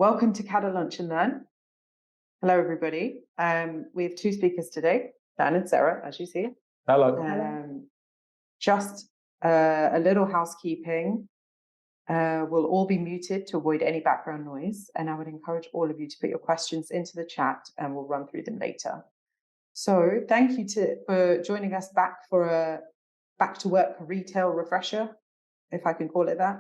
Welcome to Cada Lunch and Learn. Hello, everybody. We have two speakers today, Dan and Sarah, as you see. Hello. Just a little housekeeping. We'll all be muted to avoid any background noise, and I would encourage all of you to put your questions into the chat, and we'll run through them later. So, thank you for joining us back for a back to work retail refresher, if I can call it that.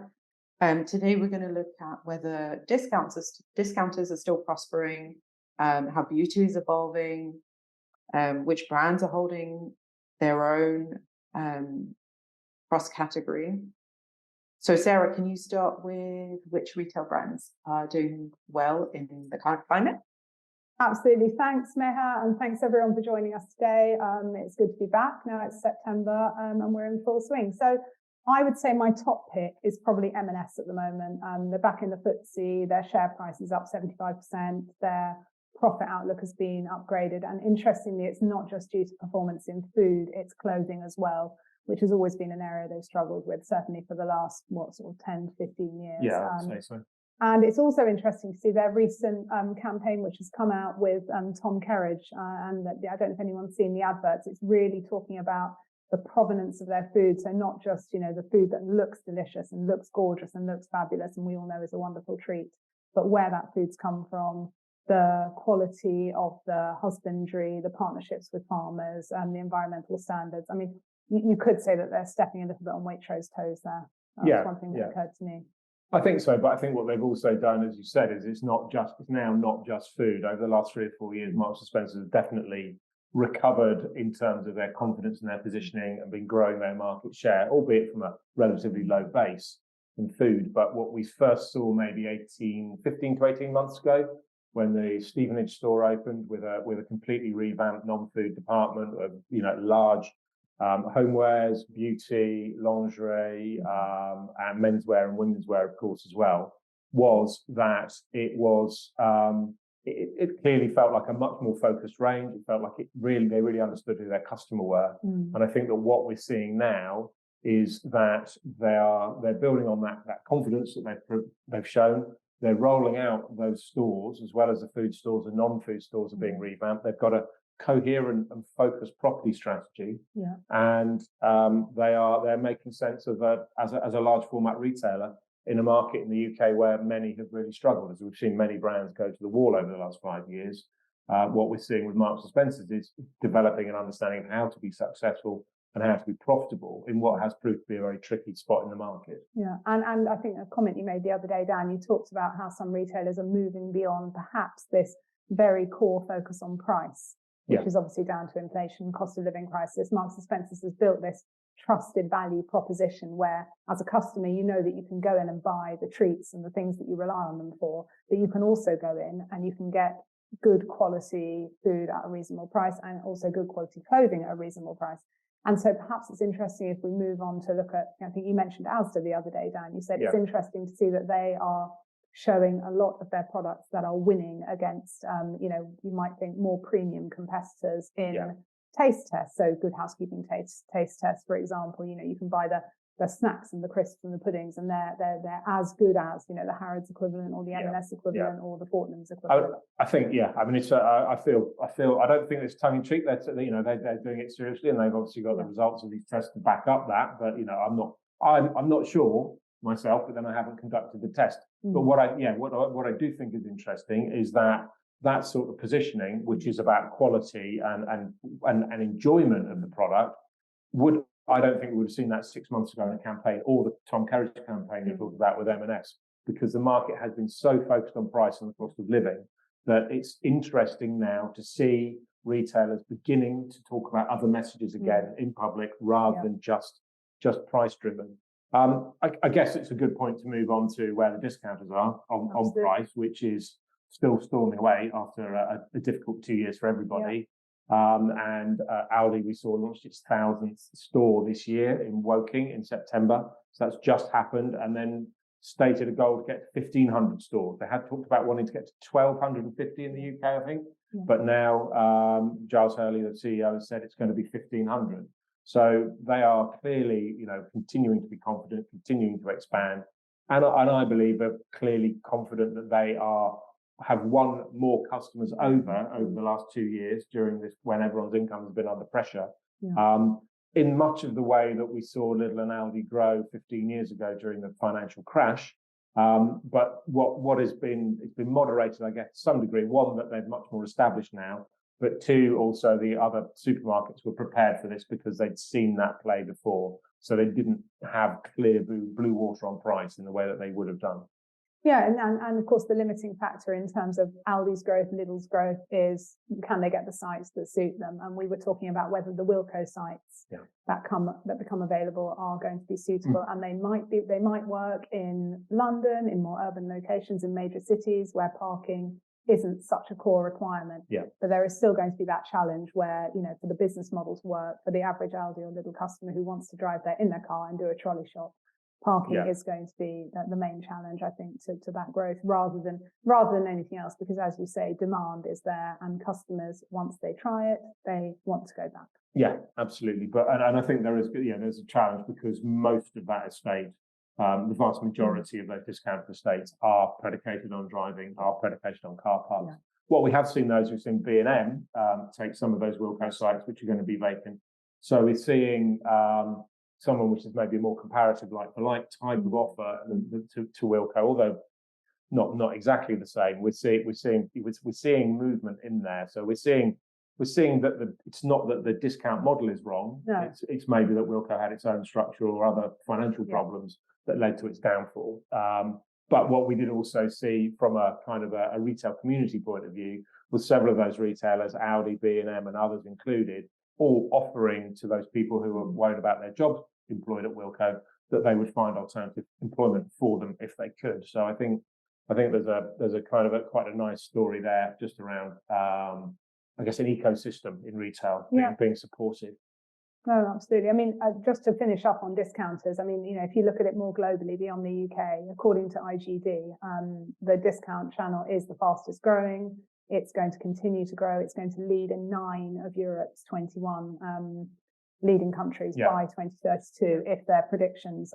Today, we're going to look at whether discounters are still prospering, how beauty is evolving, which brands are holding their own cross-category. So, Sarah, can you start with which retail brands are doing well in the current climate? Absolutely. Thanks, Meha, and thanks everyone for joining us today. It's good to be back. Now it's September and we're in full swing. So I would say my top pick is probably M&S at the moment. They're back in the FTSE. Their share price is up 75%. Their profit outlook has been upgraded. And interestingly, it's not just due to performance in food, it's clothing as well, which has always been an area they've struggled with, certainly for the last, 10, 15 years. Yeah, I'd say so. And it's also interesting to see their recent campaign, which has come out with Tom Kerridge. And I don't know if anyone's seen the adverts. It's really talking about the provenance of their food. So not just, the food that looks delicious and looks gorgeous and looks fabulous and we all know is a wonderful treat, but where that food's come from, the quality of the husbandry, the partnerships with farmers, and the environmental standards. I mean, you could say that they're stepping a little bit on Waitrose toes there. That's one thing that occurred to me. I think so, but I think what they've also done, as you said, is it's now not just food. Over the last 3 or 4 years, Marks & Spencer has definitely recovered in terms of their confidence and their positioning and been growing their market share, albeit from a relatively low base in food. But what we first saw maybe 15 to 18 months ago, when the Stevenage store opened with a completely revamped non-food department, large homewares, beauty, lingerie, and menswear and womenswear, of course, as well, was that it was it clearly felt like a much more focused range. It felt like they really understood who their customer were. And I think that what we're seeing now is that they're building on that confidence that they've shown. They're rolling out those stores, as well as the food stores and non-food stores are being revamped. They've got a coherent and focused property strategy, and they're making sense of as a large format retailer in a market in the UK where many have really struggled, as we've seen many brands go to the wall over the last 5 years. What we're seeing with Marks & Spencer is developing an understanding of how to be successful and how to be profitable in what has proved to be a very tricky spot in the market. Yeah, and I think a comment you made the other day, Dan, you talked about how some retailers are moving beyond perhaps this very core focus on price, which is obviously down to inflation, cost of living crisis. Marks & Spencer has built this trusted value proposition where, as a customer, you know that you can go in and buy the treats and the things that you rely on them for, but you can also go in and you can get good quality food at a reasonable price and also good quality clothing at a reasonable price. And so perhaps it's interesting if we move on to look at, I think you mentioned Asda the other day, Dan, you said it's interesting to see that they are showing a lot of their products that are winning against, you might think more premium competitors in taste tests. So Good Housekeeping taste tests, for example, you can buy the snacks and the crisps and the puddings, and they're as good as the Harrods equivalent or the M&S equivalent or the Fortnum's equivalent. I think I mean it's I feel I don't think it's tongue in cheek. They're doing it seriously, and they've obviously got the results of these tests to back up that. But I'm not sure myself, but then I haven't conducted the test. But what I do think is interesting is that sort of positioning, which is about quality and enjoyment of the product, I don't think we would have seen that 6 months ago in a campaign, or the Tom Kerridge campaign you talked about with M&S, because the market has been so focused on price and the cost of living that it's interesting now to see retailers beginning to talk about other messages again in public rather than just price driven. I guess it's a good point to move on to where the discounters are on price, which is still storming away after a difficult 2 years for everybody. And Aldi, we saw, launched its 1,000th store this year in Woking in September. So that's just happened, and then stated a goal to get to 1,500 stores. They had talked about wanting to get to 1,250 in the UK, I think. But now Giles Hurley, the CEO, has said it's going to be 1,500. So they are clearly, continuing to be confident, continuing to expand. And I believe are clearly confident that they have won more customers over the last 2 years during this, when everyone's income has been under pressure. In much of the way that we saw Lidl and Aldi grow 15 years ago during the financial crash. But what it's been moderated, I guess, to some degree. One, that they're much more established now, but two, also the other supermarkets were prepared for this because they'd seen that play before. So they didn't have clear blue water on price in the way that they would have done. Yeah, and of course the limiting factor in terms of Aldi's growth, Lidl's growth is, can they get the sites that suit them? And we were talking about whether the Wilko sites that become available are going to be suitable, and they might work in London, in more urban locations, in major cities where parking isn't such a core requirement. But there is still going to be that challenge where, you know, for the business model to work, for the average Aldi or Lidl customer who wants to drive in their car and do a trolley shop, parking is going to be the main challenge, I think, to that growth rather than anything else, because as you say, demand is there and customers, once they try it, they want to go back. Yeah, absolutely. But and I think there's a challenge because most of that estate, the vast majority of those discounted estates are predicated on driving, are predicated on car parks. What we have seen, we've seen B&M take some of those Wilko sites, which are going to be vacant. So we're seeing someone which is maybe a more comparative like type of offer to Wilko, although not exactly the same. We're seeing movement in there. So we're seeing that it's not that the discount model is wrong. No. It's maybe that Wilko had its own structural or other financial problems that led to its downfall. But what we did also see from a kind of a retail community point of view was several of those retailers, Aldi, B&M and others included, all offering to those people who were worried about their jobs employed at Wilko that they would find alternative employment for them if they could. So I think there's a kind of quite a nice story there just around I guess an ecosystem in retail being supported. No, absolutely. I mean, just to finish up on discounters, I mean, you know, if you look at it more globally beyond the UK, according to IGD, the discount channel is the fastest growing. It's going to continue to grow. It's going to lead in 9 of Europe's 21 leading countries by 2032 if their predictions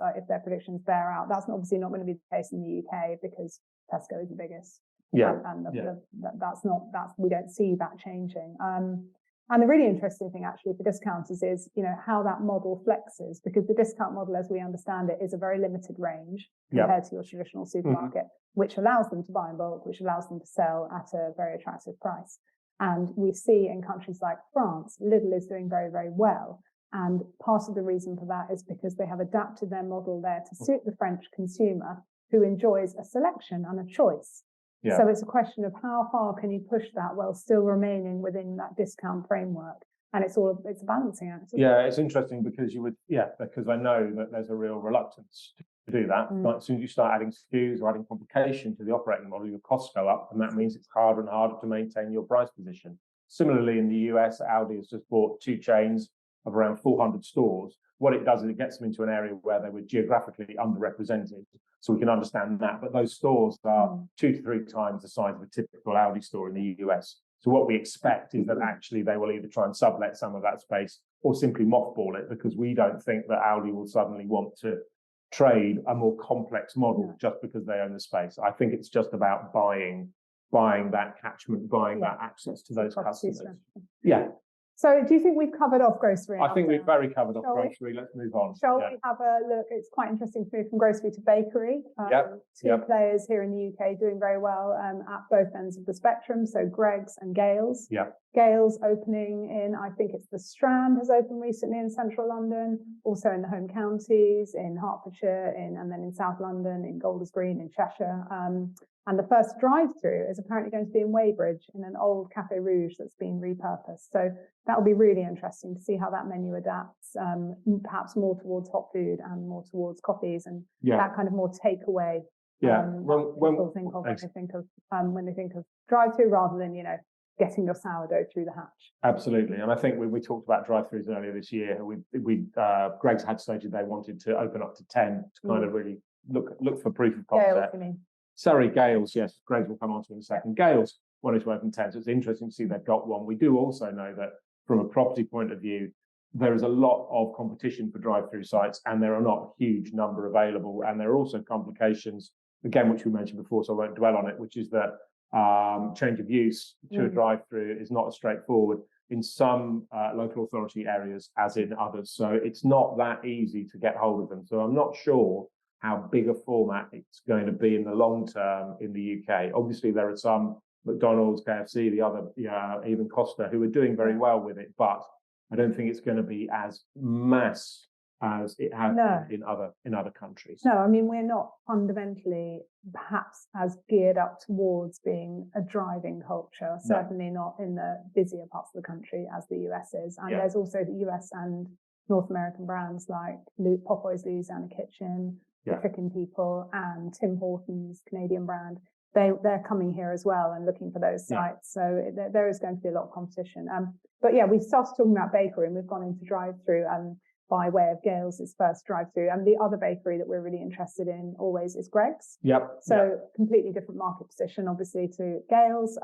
bear out. That's obviously not going to be the case in the UK because Tesco is the biggest. We don't see that changing. And the really interesting thing actually for discounters is, you know, how that model flexes, because the discount model, as we understand it, is a very limited range compared to your traditional supermarket, which allows them to buy in bulk, which allows them to sell at a very attractive price. And we see in countries like France, Lidl is doing very, very well. And part of the reason for that is because they have adapted their model there to suit the French consumer who enjoys a selection and a choice. So it's a question of how far can you push that while still remaining within that discount framework. And it's a balancing act. It's interesting because because I know that there's a real reluctance to do that. Like, as soon as you start adding SKUs or adding complication to the operating model, your costs go up, and that means it's harder and harder to maintain your price position. Similarly, in the US, Aldi has just bought 2 chains of around 400 stores. What it does is it gets them into an area where they were geographically underrepresented. So we can understand that. But those stores are 2 to 3 times the size of a typical Aldi store in the US. So what we expect is that actually they will either try and sublet some of that space or simply mothball it, because we don't think that Aldi will suddenly want to trade a more complex model just because they own the space. I think it's just about buying that catchment, buying that access to those customers. So do you think we've covered off grocery? I think we've very covered off grocery. Let's move on. Shall we have a look? It's quite interesting to move from grocery to bakery. 2 players here in the UK doing very well at both ends of the spectrum. So Greggs and Gales. Gales opening in, I think it's the Strand has opened recently in central London, also in the home counties, in Hertfordshire, and then in South London, in Golders Green, in Cheshire. And the first drive-through is apparently going to be in Weybridge in an old Café Rouge that's been repurposed. So that'll be really interesting to see how that menu adapts, perhaps more towards hot food and more towards coffees and that kind of more takeaway. People think of when they think of drive-through, rather than, you know, getting your sourdough through the hatch. Absolutely. And I think we talked about drive-throughs earlier this year. Greggs had stated they wanted to open up to 10 to kind of really look for proof of concept. Gales, yes. Greggs will come on to in a second. Gales wanted to open 10, so it's interesting to see they've got one. We do also know that from a property point of view, there is a lot of competition for drive-through sites, and there are not a huge number available. And there are also complications, again, which we mentioned before, so I won't dwell on it, which is that change of use to a drive-through is not as straightforward in some local authority areas as in others. So it's not that easy to get hold of them. So I'm not sure how big a format it's going to be in the long term in the UK. Obviously, there are some, McDonald's, KFC, the other, even Costa, who are doing very well with it, but I don't think it's going to be as mass as it has in other countries. No, I mean, we're not fundamentally perhaps as geared up towards being a driving culture, certainly not in the busier parts of the country as the US is. And there's also the US and North American brands like Popeyes Louisiana Kitchen, the Chicken People, and Tim Hortons, Canadian brand. They're coming here as well and looking for those sites. So there is going to be a lot of competition. But yeah, we started talking about bakery and we've gone into drive-through by way of Gales' first drive-through. And the other bakery that we're really interested in always is Greggs. So completely different market position, obviously, to Gales,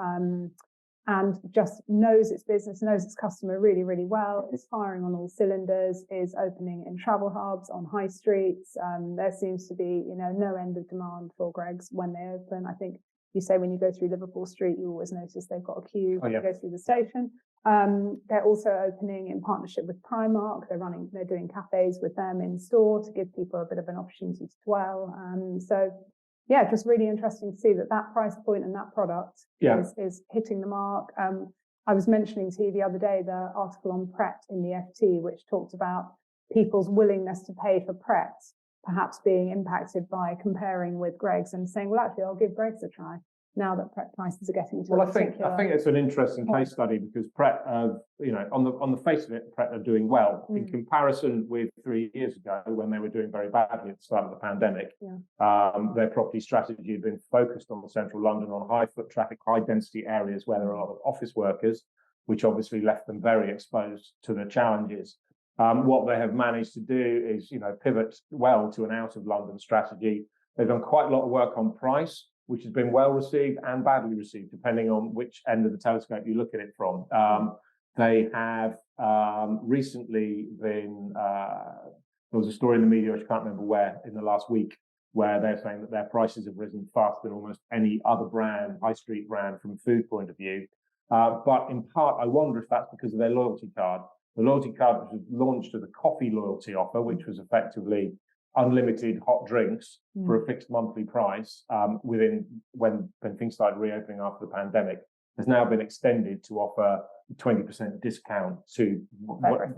and just knows its business, knows its customer really, really well. It's firing on all cylinders, is opening in travel hubs, on high streets. There seems to be, no end of demand for Greggs when they open. I think you say when you go through Liverpool Street, you always notice they've got a queue when you go through the station. They're also opening in partnership with Primark. They're doing cafes with them in store to give people a bit of an opportunity to dwell. Just really interesting to see that price point and that product is hitting the mark. I was mentioning to you the other day the article on Pret in the FT, which talked about people's willingness to pay for Pret perhaps being impacted by comparing with Greggs and saying, well, actually, I'll give Greggs a try now that Pret prices are getting to. Well, I think it's an interesting case study because Pret, on the face of it, Pret are doing well in comparison with 3 years ago when they were doing very badly at the start of the pandemic. Their property strategy had been focused on central London, on high foot traffic, high density areas where there are a lot of office workers, which obviously left them very exposed to the challenges. What they have managed to do is, pivot well to an out of London strategy. They've done quite a lot of work on price, which has been well received and badly received, depending on which end of the telescope you look at it from. They have recently been, there was a story in the media, which I can't remember where, in the last week, where they're saying that their prices have risen faster than almost any other brand, high street brand from a food point of view. But in part, I wonder if that's because of their loyalty card. The loyalty card was launched as a coffee loyalty offer, which was effectively unlimited hot drinks for a fixed monthly price when things started reopening after the pandemic, has now been extended to offer a 20% discount to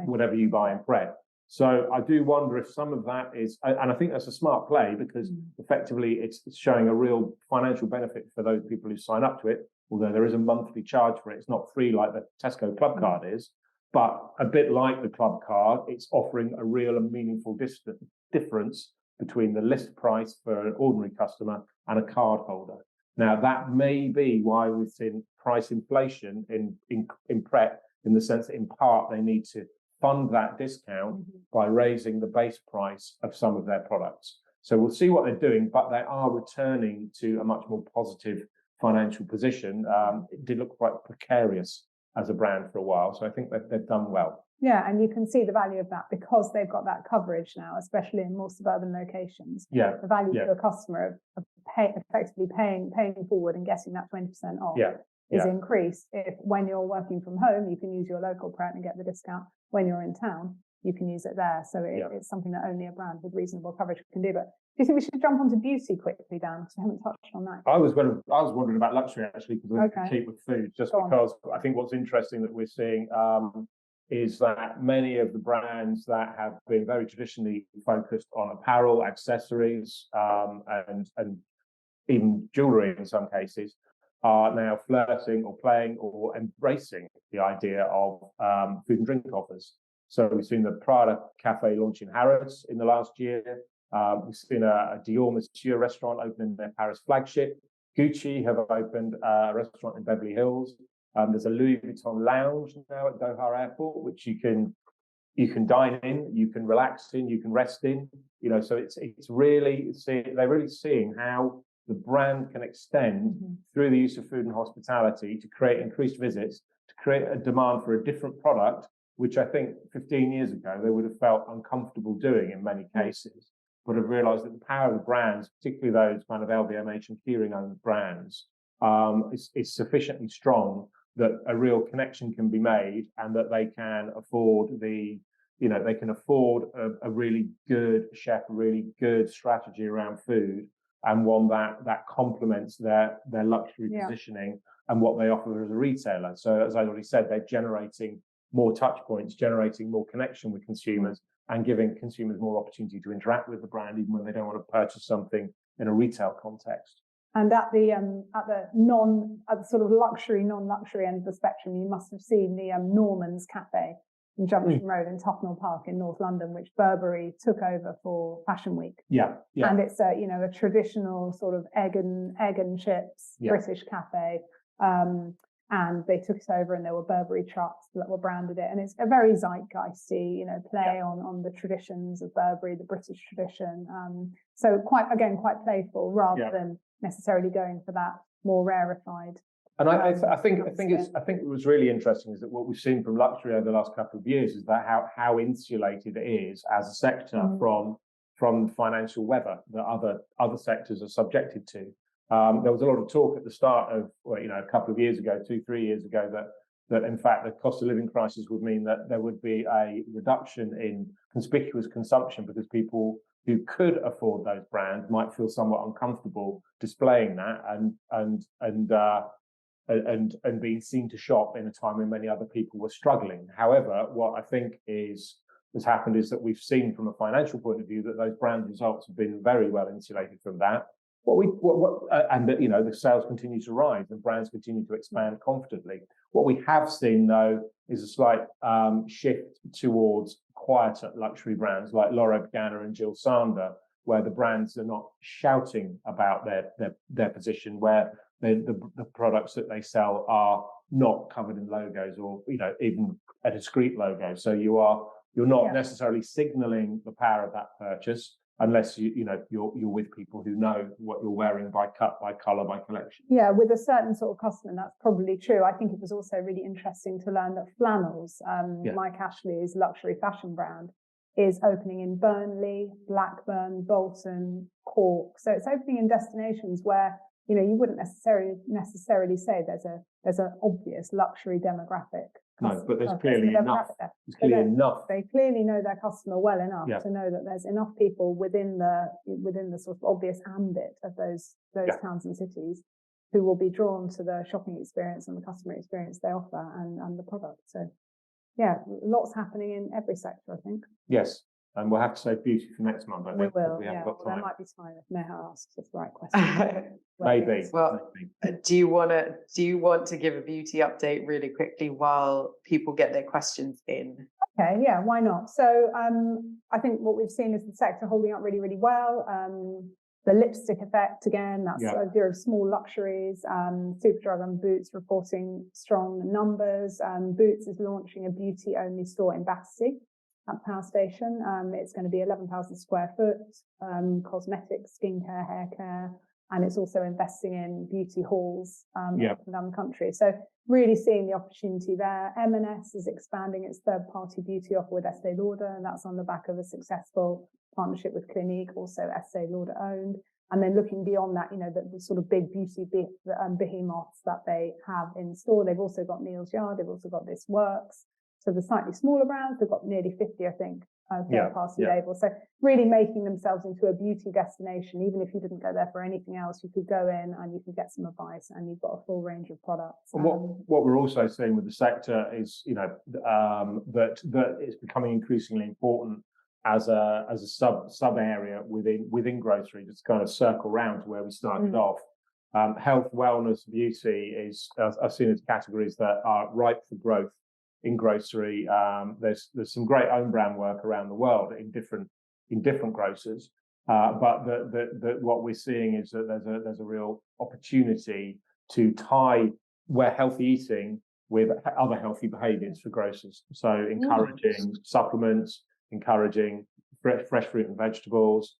whatever you buy in Pret. So I do wonder if some of that is, and I think that's a smart play because effectively it's showing a real financial benefit for those people who sign up to it, although there is a monthly charge for it. It's not free like the Tesco Club Card is, but a bit like the Club Card, it's offering a real and meaningful difference between the list price for an ordinary customer and a card holder. Now, that may be why we've seen price inflation in Pret, in the sense that in part they need to fund that discount by raising the base price of some of their products. So we'll see what they're doing, but they are returning to a much more positive financial position. It did look quite precarious as a brand for a while, so I think that they've done well. Yeah, and you can see the value of that because they've got that coverage now, especially in more suburban locations. The value to a customer of effectively paying forward and getting that 20% off is increased. If when you're working from home, you can use your local Pret and get the discount. When you're in town, you can use it there. So it's something that only a brand with reasonable coverage can do. But do you think we should jump onto beauty quickly, Dan? Because we haven't touched on that. I was wondering about luxury actually, because I keep with food, because I think what's interesting that we're seeing is that many of the brands that have been very traditionally focused on apparel, accessories, and even jewelry in some cases, are now flirting or playing or embracing the idea of food and drink offers. So we've seen the Prada Cafe launch in Harrods in the last year. We've seen a Dior Monsieur restaurant open their Paris flagship. Gucci have opened a restaurant in Beverly Hills. There's a Louis Vuitton lounge now at Doha Airport, which you can dine in, you can relax in, you can rest in. So it's really they're really seeing how the brand can extend through the use of food and hospitality to create increased visits, to create a demand for a different product which I think 15 years ago they would have felt uncomfortable doing in many cases, but have realised that the power of the brands, particularly those kind of LVMH and Kering-owned brands, is sufficiently strong that a real connection can be made, and that they can afford they can afford a really good chef, a really good strategy around food, and one that complements their luxury positioning and what they offer as a retailer. So as I already said, they're generating more touch points, generating more connection with consumers, and giving consumers more opportunity to interact with the brand, even when they don't want to purchase something in a retail context. And at the sort of luxury, non-luxury end of the spectrum, you must have seen the Norman's Cafe in Junction Road in Tufnell Park in North London, which Burberry took over for Fashion Week. Yeah. And it's a traditional sort of egg and chips British cafe. And they took it over, and there were Burberry trucks that were branded it, and it's a very zeitgeisty, play on the traditions of Burberry, the British tradition. So quite playful, rather than necessarily going for that more rarefied. And I think it was really interesting is that what we've seen from luxury over the last couple of years is that how insulated it is as a sector from financial weather that other sectors are subjected to. There was a lot of talk at the start of a couple of years ago, 2-3 years ago, that in fact the cost of living crisis would mean that there would be a reduction in conspicuous consumption because people who could afford those brands might feel somewhat uncomfortable displaying that and being seen to shop in a time when many other people were struggling. However, what I think has happened is that we've seen from a financial point of view that those brand results have been very well insulated from that. And that the sales continue to rise and brands continue to expand confidently. What we have seen though is a slight shift towards quieter luxury brands like Loro Piana and Jill Sander, where the brands are not shouting about their position, where the products that they sell are not covered in logos or even a discrete logo. So you're not necessarily signaling the power of that purchase unless you're with people who know what you're wearing by cut, by color, by collection. Yeah, with a certain sort of customer, that's probably true. I think it was also really interesting to learn that Flannels, Mike Ashley's luxury fashion brand, is opening in Burnley, Blackburn, Bolton, Cork. So it's opening in destinations where you wouldn't necessarily say there's an obvious luxury demographic. No, but there's clearly enough. There's clearly enough. They clearly know their customer well enough to know that there's enough people within the sort of obvious ambit of those towns and cities who will be drawn to the shopping experience and the customer experience they offer and the product. So, lots happening in every sector, I think. Yes. And we'll have to save beauty for next month, I think. We will, There might be time if Meha asks us the right question. Maybe. Well, do you want to give a beauty update really quickly while people get their questions in? Okay, yeah, why not? So I think what we've seen is the sector holding up really, really well. The lipstick effect, again, that's the idea of small luxuries. Superdrug and Boots reporting strong numbers. Boots is launching a beauty-only store in Battersea at Power Station. It's going to be 11,000 square foot, cosmetics, skincare, hair care, and it's also investing in beauty halls up and down the country. So really seeing the opportunity there. M&S is expanding its third-party beauty offer with Estee Lauder, and that's on the back of a successful partnership with Clinique, also Estee Lauder owned. And then looking beyond that, the sort of big beauty behemoths that they have in store. They've also got Neal's Yard. They've also got This Works. So the slightly smaller brands, they've got nearly 50, I think, third-party labels. So really making themselves into a beauty destination. Even if you didn't go there for anything else, you could go in and you can get some advice, and you've got a full range of products. And what we're also seeing with the sector is, that it's becoming increasingly important as a sub area within grocery. Just kind of circle round to where we started off. Health, wellness, beauty are seen as categories that are ripe for growth in grocery. There's some great own brand work around the world in different grocers, but what we're seeing is that there's a real opportunity to tie healthy eating with other healthy behaviours for grocers. So encouraging supplements, encouraging fresh fruit and vegetables,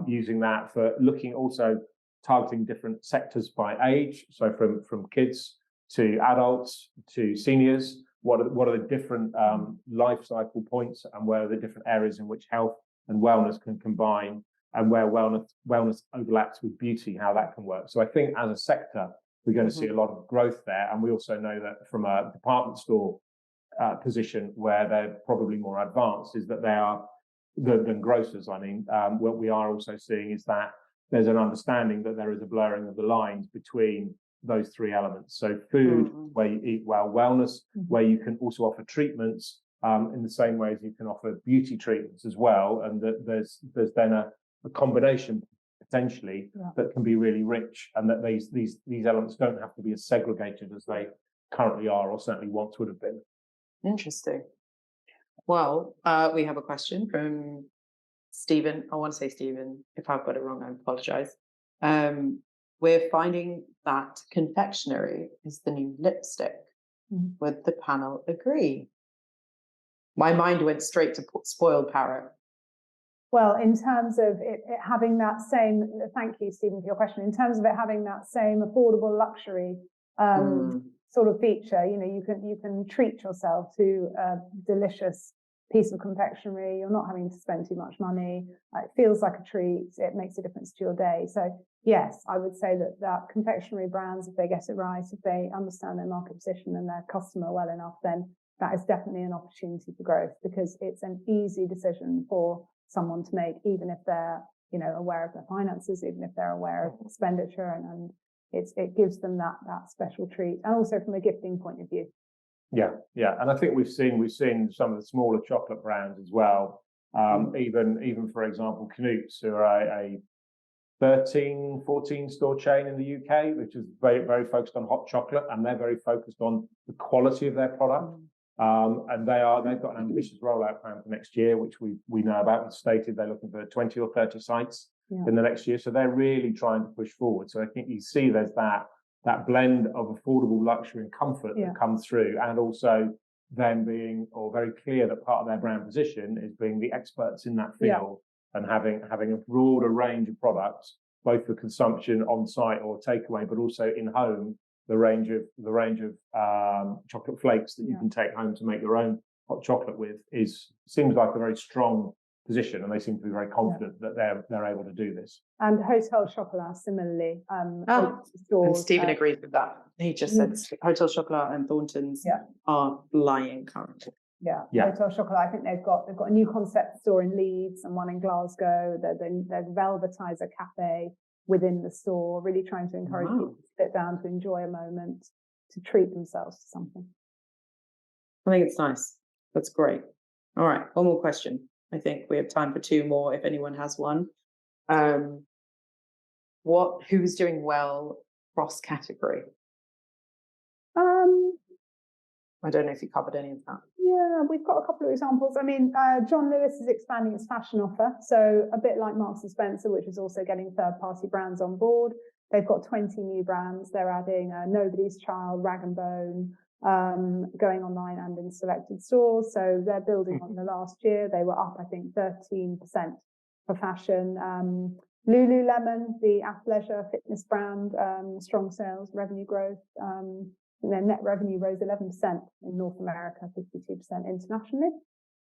using that for looking also targeting different sectors by age. So from kids to adults to seniors. what are the different life cycle points, and where are the different areas in which health and wellness can combine, and where wellness overlaps with beauty, how that can work. So I think as a sector, we're going to see a lot of growth there. And we also know that from a department store position, where they're probably more advanced, is that they are than grocers. I mean, what we are also seeing is that there's an understanding that there is a blurring of the lines between those three elements. So food, where you eat well, wellness, where you can also offer treatments in the same way as you can offer beauty treatments as well. And that there's then a combination potentially that can be really rich, and that these elements don't have to be as segregated as they currently are, or certainly once would have been. Interesting. Well, we have a question from Stephen. I want to say Stephen. If I've got it wrong, I apologize. We're finding that confectionery is the new lipstick. Would the panel agree? My mind went straight to spoiled parrot. Well, in terms of it having that same, thank you, Stephen, for your question. In terms of it having that same affordable luxury sort of feature, you can treat yourself to a delicious piece of confectionery. You're not having to spend too much money. It feels like a treat. It makes a difference to your day. So yes, I would say that confectionery brands, if they get it right, if they understand their market position and their customer well enough, then that is definitely an opportunity for growth, because it's an easy decision for someone to make, even if they're, aware of their finances, even if they're aware of expenditure, and it gives them that special treat, and also from a gifting point of view. Yeah, and I think we've seen some of the smaller chocolate brands as well. Even for example, Knuts, who are a 13, 14 store chain in the UK, which is very, very focused on hot chocolate, and they're very focused on the quality of their product. And they've got an ambitious rollout plan for next year, which we know about. It's stated they're looking for 20 or 30 sites in the next year. So they're really trying to push forward. So I think you see there's that blend of affordable luxury and comfort that comes through, and also them being very clear that part of their brand position is being the experts in that field, and having a broader range of products, both for consumption on site or takeaway, but also in home. The range of chocolate flakes that you can take home to make your own hot chocolate with seems like a very strong position, and they seem to be very confident that they're able to do this. And Hotel Chocolat similarly. And Stephen agrees with that. He just said Hotel Chocolat and Thornton's are lying currently. Yeah, Hotel Chocolat. I think they've got a new concept store in Leeds and one in Glasgow. They're Velvetizer Cafe within the store, really trying to encourage people to sit down to enjoy a moment, to treat themselves to something. I think it's nice. That's great. All right, one more question. I think we have time for two more, if anyone has one. Who's doing well cross category? I don't know if you covered any of that. Yeah, we've got a couple of examples. I mean, John Lewis is expanding its fashion offer. So a bit like Marks & Spencer, which is also getting third-party brands on board. They've got 20 new brands. They're adding Nobody's Child, Rag & Bone, going online and in selected stores. So they're building on the last year. They were up, I think, 13% for fashion. Lululemon, the athleisure fitness brand, strong sales, revenue growth. And their net revenue rose 11% in North America, 52% internationally.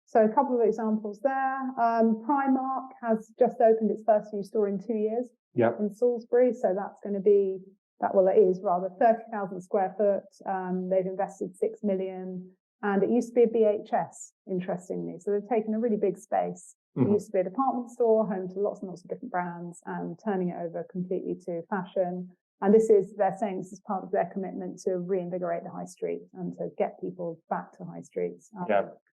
So a couple of examples there. Primark has just opened its first new store in 2 years in Salisbury. So that's going to be, it is rather 30,000 square foot. They've invested 6 million. And it used to be a BHS, interestingly. So they've taken a really big space. It used to be a department store, home to lots and lots of different brands, and turning it over completely to fashion. And they're saying this is part of their commitment to reinvigorate the high street and to get people back to high streets.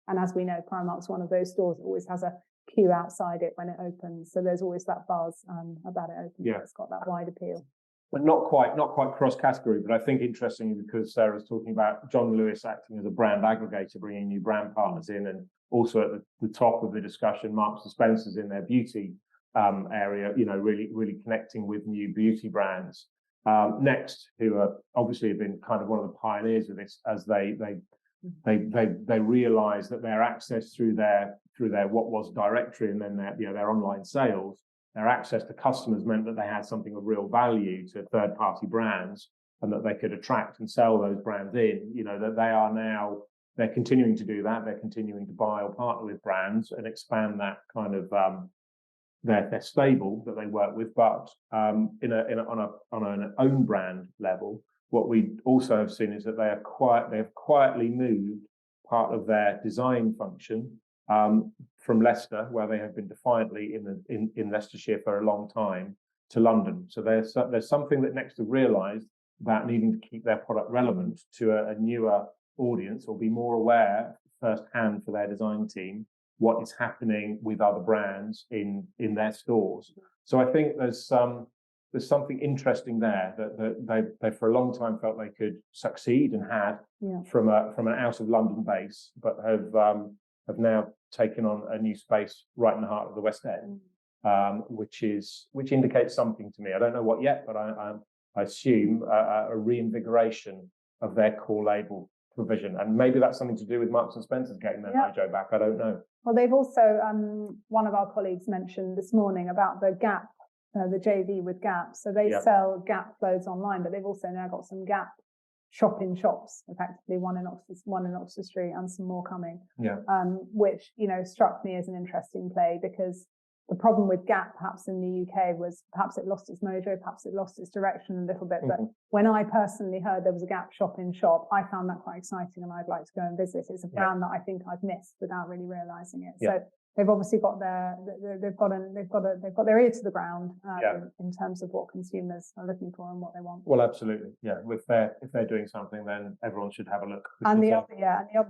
And as we know, Primark's one of those stores that always has a queue outside it when it opens. So there's always that buzz about it opening. It's got that wide appeal. But not quite cross-category, but I think interestingly, because Sarah's talking about John Lewis acting as a brand aggregator, bringing new brand partners in, and also at the top of the discussion, Marks & Spencer's in their beauty area, really connecting with new beauty brands. Next, who are obviously have been kind of one of the pioneers of this, as they realise that their access through their what was directory and then their online sales, their access to customers meant that they had something of real value to third-party brands, and that they could attract and sell those brands in. That they are now they're continuing to do that. They're continuing to buy or partner with brands and expand that kind of their stable that they work with. But on an own brand level, what we also have seen is that they have quietly moved part of their design function from Leicester, where they have been defiantly in Leicestershire for a long time, to London. So there's something that Next have realised about needing to keep their product relevant to a newer audience, or be more aware firsthand for their design team what is happening with other brands in their stores. So I think there's something interesting there that they for a long time felt they could succeed and had from an out of London base, but have now taken on a new space right in the heart of the West End, which indicates something to me. I don't know what yet, but I assume a reinvigoration of their core label provision, and maybe that's something to do with Marks and Spencer's getting their mojo back. I don't know. Well, they've also one of our colleagues mentioned this morning about the Gap, the JV with Gap. So they sell Gap clothes online, but they've also now got some Gap shop-in-shops, effectively one in Oxford Street, and some more coming. Which struck me as an interesting play, because the problem with Gap, perhaps in the UK, was perhaps it lost its mojo, perhaps it lost its direction a little bit. But when I personally heard there was a Gap shop-in-shop, I found that quite exciting, and I'd like to go and visit. It's a brand that I think I've missed without really realising it. So they've obviously got they've got their ear to the ground in terms of what consumers are looking for and what they want. Well, absolutely, if they're doing something, then everyone should have a look. And the other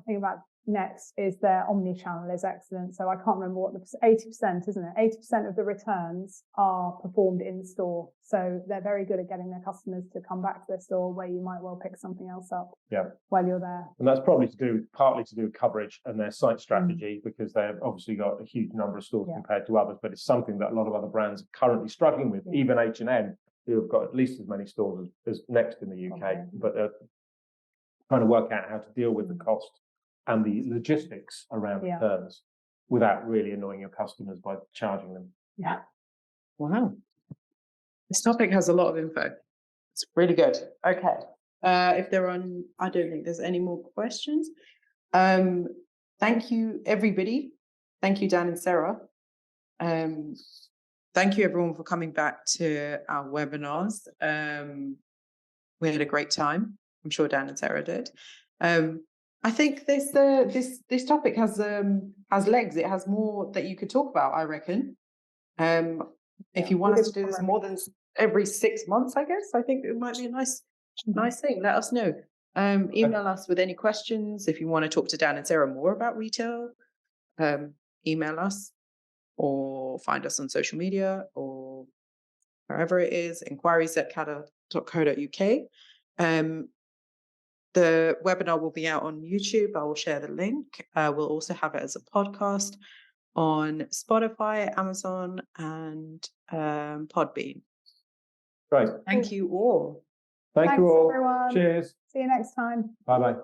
thing about Next is their omni-channel is excellent. So I can't remember what 80%, isn't it? 80% of the returns are performed in store. So they're very good at getting their customers to come back to their store, where you might well pick something else up while you're there. And that's probably partly to do with coverage and their site strategy, because they've obviously got a huge number of stores compared to others, but it's something that a lot of other brands are currently struggling with. Even H&M, who have got at least as many stores as Next in the UK, but they're trying to work out how to deal with the cost and the logistics around returns without really annoying your customers by charging them. Wow. This topic has a lot of info. It's really good. Okay. If there are, I don't think there's any more questions. Thank you, everybody. Thank you, Dan and Sarah. Thank you, everyone, for coming back to our webinars. We had a great time. I'm sure Dan and Sarah did. I think this topic has legs. It has more that you could talk about, I reckon. If you want us to do this more than every 6 months, I guess, I think it might be a nice thing. Let us know. Email us with any questions. If you want to talk to Dan and Sarah more about retail, email us, or find us on social media, or wherever it is, enquiries@cada.co.uk. The webinar will be out on YouTube. I will share the link. We'll also have it as a podcast on Spotify, Amazon, and Podbean. Great. Thank you all. Thank you all. Everyone. Cheers. See you next time. Bye-bye.